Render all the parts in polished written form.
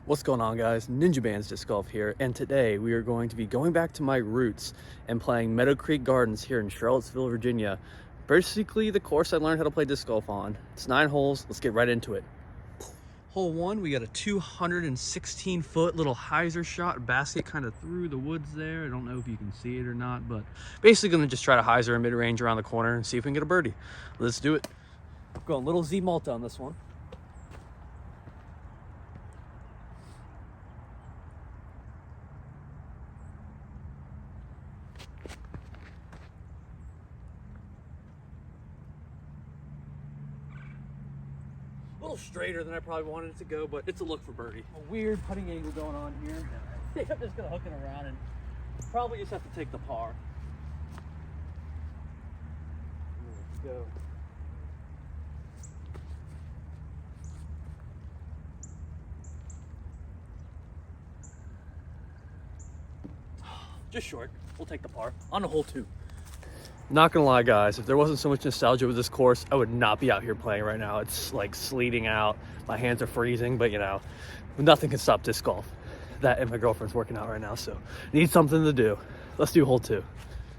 What's going on, guys? NinjaBands Disc Golf here, and today we are going to be going back to my roots and playing Meadowcreek Gardens here in Charlottesville, Virginia. Basically the course I learned how to play disc golf on. It's 9 holes. Let's get right into it. Hole 1, we got a 216-foot little hyzer shot basket kind of through the woods there. I don't know if you can see it or not, but basically gonna just try to hyzer a mid-range around the corner and see if we can get a birdie. Let's do it. Going little Z Malta on this one. A little straighter than I probably wanted it to go, but it's a look for birdie. A weird putting angle going on here. I think I'm just gonna hook it around and probably just have to take the par. Let's go. Just short. We'll take the par on to hole 2. Not gonna lie, guys, if there wasn't so much nostalgia with this course, I would not be out here playing right now. It's like sleeting out, my hands are freezing, but you know, nothing can stop disc golf. That and my girlfriend's working out right now, so need something to do. Let's do hole 2.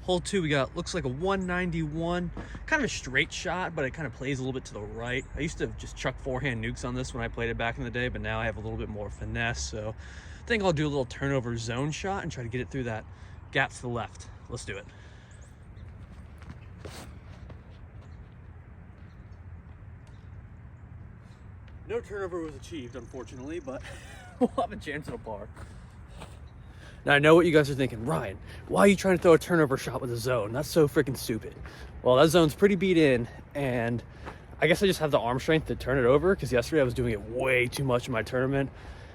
Hole 2, we got, looks like a 191, kind of a straight shot, but it kind of plays a little bit to the right. I used to just chuck forehand nukes on this when I played it back in the day, but now I have a little bit more finesse, so I think I'll do a little turnover zone shot and try to get it through that gap to the left. Let's do it. No turnover was achieved, unfortunately, but we'll have a chance at a par. Now, I know what you guys are thinking. Ryan, why are you trying to throw a turnover shot with a zone? That's so freaking stupid. Well, that zone's pretty beat in, and I guess I just have the arm strength to turn it over, because yesterday I was doing it way too much in my tournament.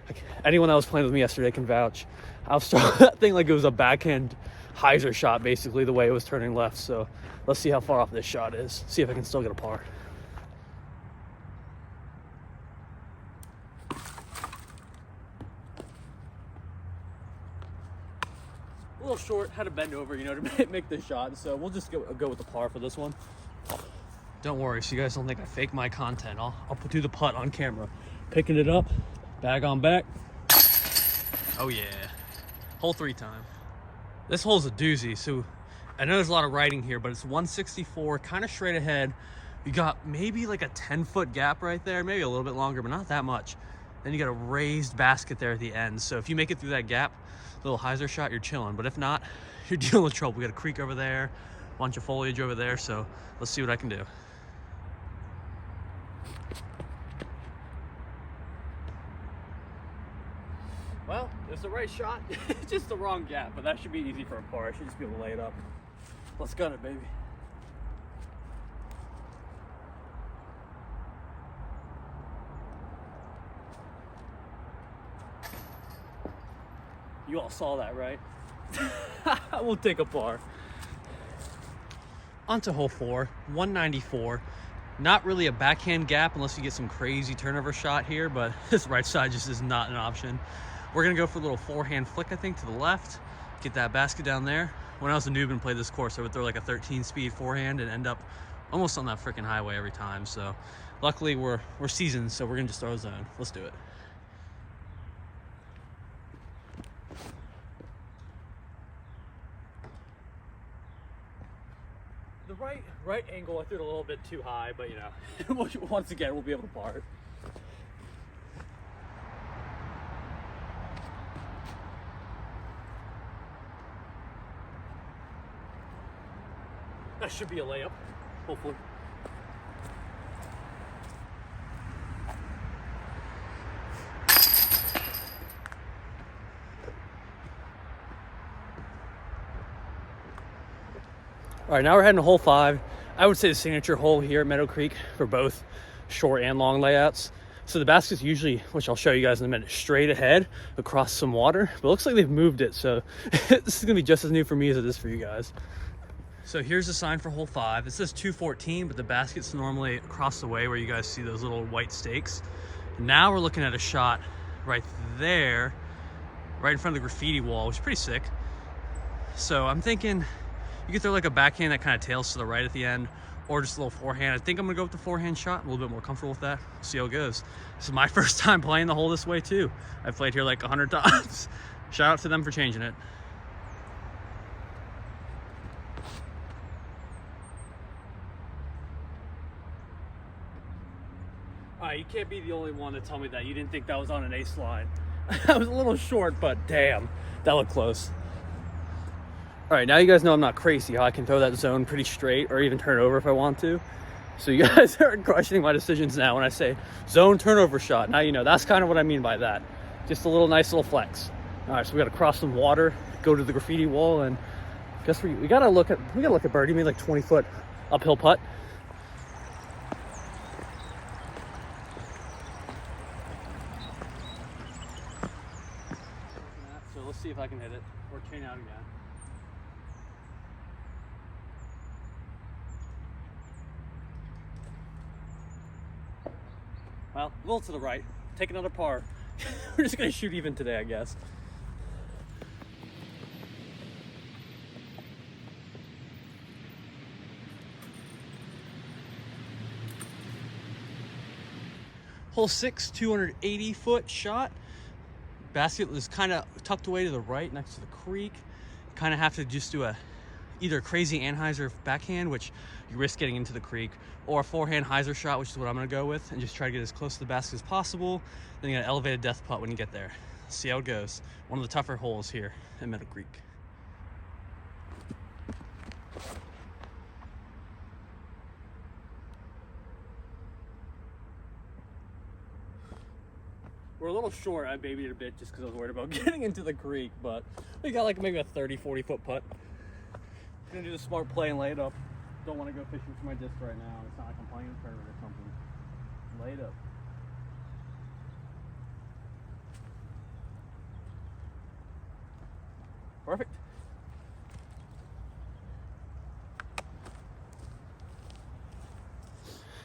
Like, anyone that was playing with me yesterday can vouch. I was throwing that thing like it was a backhand hyzer shot, basically, the way it was turning left. So let's see how far off this shot is. See if I can still get a par. A little short, had to bend over, you know, to make this shot. So we'll just go with the par for this one. Don't worry, so you guys don't think I fake my content. I'll do the putt on camera. Picking it up, bag on back. Oh yeah, hole 3 time. This hole's a doozy, so I know there's a lot of riding here, but it's 164, kind of straight ahead. You got maybe like a 10-foot gap right there, maybe a little bit longer, but not that much. Then you got a raised basket there at the end. So if you make it through that gap, little hyzer shot, you're chilling. But if not, you're dealing with trouble. We got a creek over there, a bunch of foliage over there. So let's see what I can do. Well, it's the right shot, just the wrong gap, but that should be easy for a par. I should just be able to lay it up. Let's gun it, baby. You all saw that, right? We'll take a par. On to hole 4, 194. Not really a backhand gap unless you get some crazy turnover shot here, but this right side just is not an option. We're gonna go for a little forehand flick, I think, to the left. Get that basket down there. When I was a noob and played this course, I would throw like a 13-speed forehand and end up almost on that freaking highway every time. So luckily we're seasoned, so we're gonna just throw a zone. Let's do it. The right angle, I threw it a little bit too high, but you know, once again, we'll be able to par it. That should be a layup, hopefully. All right, now we're heading to hole 5. I would say the signature hole here at Meadowcreek for both short and long layouts. So the basket's usually, which I'll show you guys in a minute, straight ahead across some water, but it looks like they've moved it. So this is gonna be just as new for me as it is for you guys. So here's the sign for hole 5. It says 214, but the basket's normally across the way where you guys see those little white stakes. Now we're looking at a shot right there, right in front of the graffiti wall, which is pretty sick. So I'm thinking you could throw like a backhand that kind of tails to the right at the end, or just a little forehand. I think I'm gonna go with the forehand shot, a little bit more comfortable with that. See how it goes. This is my first time playing the hole this way too. I've played here like 100 times. Shout out to them for changing it. All right, you can't be the only one to tell me that you didn't think that was on an ace line. I was a little short, but damn, that looked close. All right, now you guys know I'm not crazy, how I can throw that zone pretty straight or even turn it over if I want to. So you guys are questioning my decisions now when I say zone turnover shot. Now you know, that's kind of what I mean by that. Just a little nice little flex. All right, so we got to cross some water, go to the graffiti wall, and guess we gotta look at birdie. Made like 20-foot uphill putt. So let's see if I can hit it or chain out again. Well, a little to the right. Take another par. We're just gonna shoot even today, I guess. Hole 6, 280-foot shot. Basket was kind of tucked away to the right next to the creek. Kind of have to just do either a crazy Anheuser backhand, which you risk getting into the creek, or a forehand hyzer shot, which is what I'm gonna go with, and just try to get as close to the basket as possible. Then you got an elevated death putt when you get there. See how it goes. One of the tougher holes here at Meadowcreek. We're a little short. I babied it a bit just because I was worried about getting into the creek, but we got like maybe a 30-40-foot putt. Gonna do the smart play and lay it up. Don't want to go fishing for my disc right now. It's not like I'm playing a tournament or something. Lay it up. Perfect.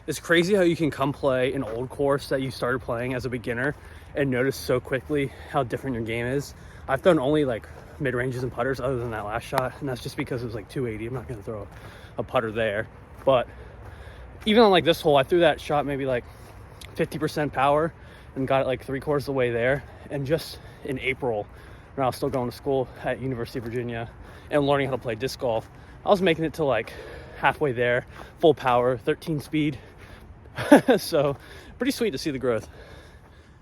It's crazy how you can come play an old course that you started playing as a beginner and notice so quickly how different your game is. I've done only like mid-ranges and putters other than that last shot, and that's just because it was like 280. I'm not going to throw a putter there. But even on like this hole, I threw that shot maybe like 50% power and got it like 3/4 of the way there. And just in April, when I was still going to school at University of Virginia and learning how to play disc golf, I was making it to like halfway there, full power, 13 speed. So pretty sweet to see the growth.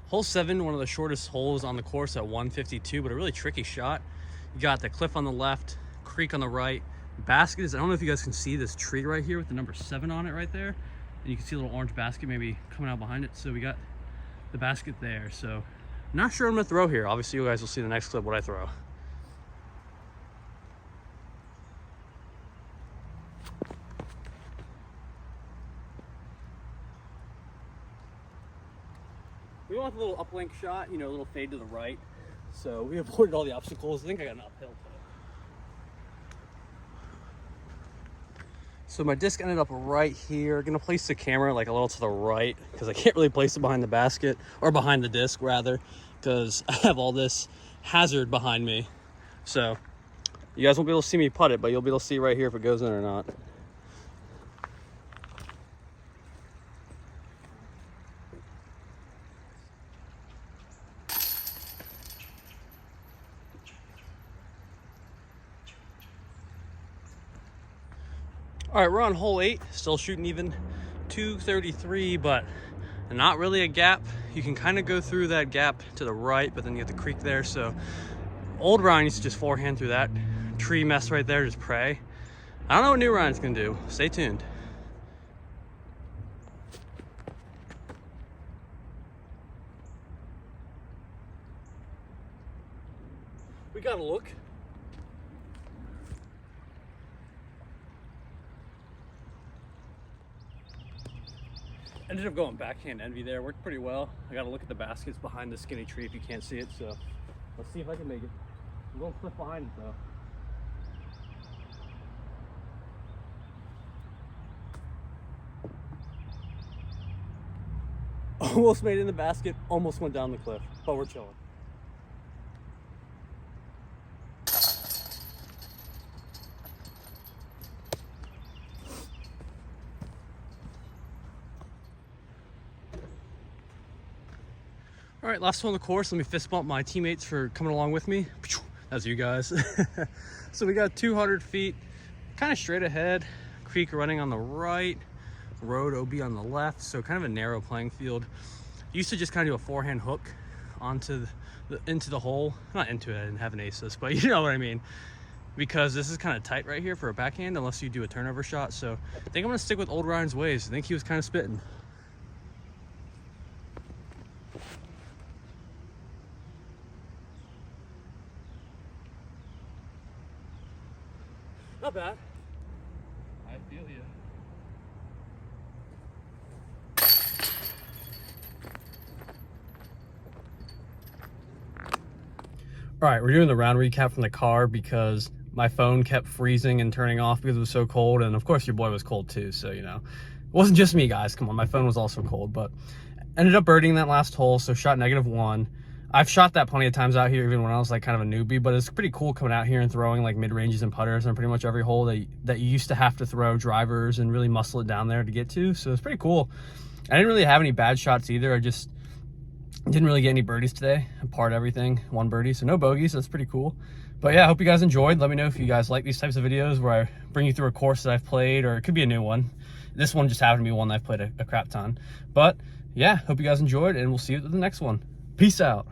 Hole 7, one of the shortest holes on the course at 152, but a really tricky shot. You got the cliff on the left, creek on the right. Basket is, I don't know if you guys can see this tree right here with the number 7 on it right there. And you can see a little orange basket maybe coming out behind it. So we got the basket there. So not sure I'm gonna throw here. Obviously you guys will see in the next clip what I throw. We want a little uplink shot, you know, a little fade to the right. So we avoided all the obstacles. I think I got an uphill today. So my disc ended up right here. Gonna place the camera like a little to the right because I can't really place it behind the basket, or behind the disc rather, because I have all this hazard behind me. So you guys won't be able to see me putt it, but you'll be able to see right here if it goes in or not. All right, we're on hole 8, still shooting even 233, but not really a gap. You can kind of go through that gap to the right, but then you get the creek there. So old Ryan used to just forehand through that tree mess right there, just pray. I don't know what new Ryan's gonna do. Stay tuned. We gotta look. Ended up going backhand envy there. Worked pretty well. I got to look at the baskets behind the skinny tree if you can't see it. So let's see if I can make it. I'm going to flip behind it though. Almost made it in the basket. Almost went down the cliff, but we're chilling. All right, last one on the course. Let me fist bump my teammates for coming along with me. That's you guys. So we got 200 feet, kind of straight ahead. Creek running on the right, road OB on the left. So kind of a narrow playing field. Used to just kind of do a forehand hook onto into the hole. Not into it, I didn't have an assist, but you know what I mean. Because this is kind of tight right here for a backhand unless you do a turnover shot. So I think I'm gonna stick with old Ryan's ways. I think he was kind of spitting. Not bad. I feel you. All right, we're doing the round recap from the car because my phone kept freezing and turning off because it was so cold. And of course your boy was cold too. So, you know, it wasn't just me, guys. Come on, my phone was also cold, but ended up birdieing that last hole. So shot -1. I've shot that plenty of times out here, even when I was like kind of a newbie, but it's pretty cool coming out here and throwing like mid ranges and putters on pretty much every hole that you used to have to throw drivers and really muscle it down there to get to. So it's pretty cool. I didn't really have any bad shots either. I just didn't really get any birdies today. I parred everything, 1 birdie, so no bogeys. So that's pretty cool. But yeah, I hope you guys enjoyed. Let me know if you guys like these types of videos where I bring you through a course that I've played, or it could be a new one. This one just happened to be one that I've played a crap ton. But yeah, hope you guys enjoyed, and we'll see you at the next one. Peace out.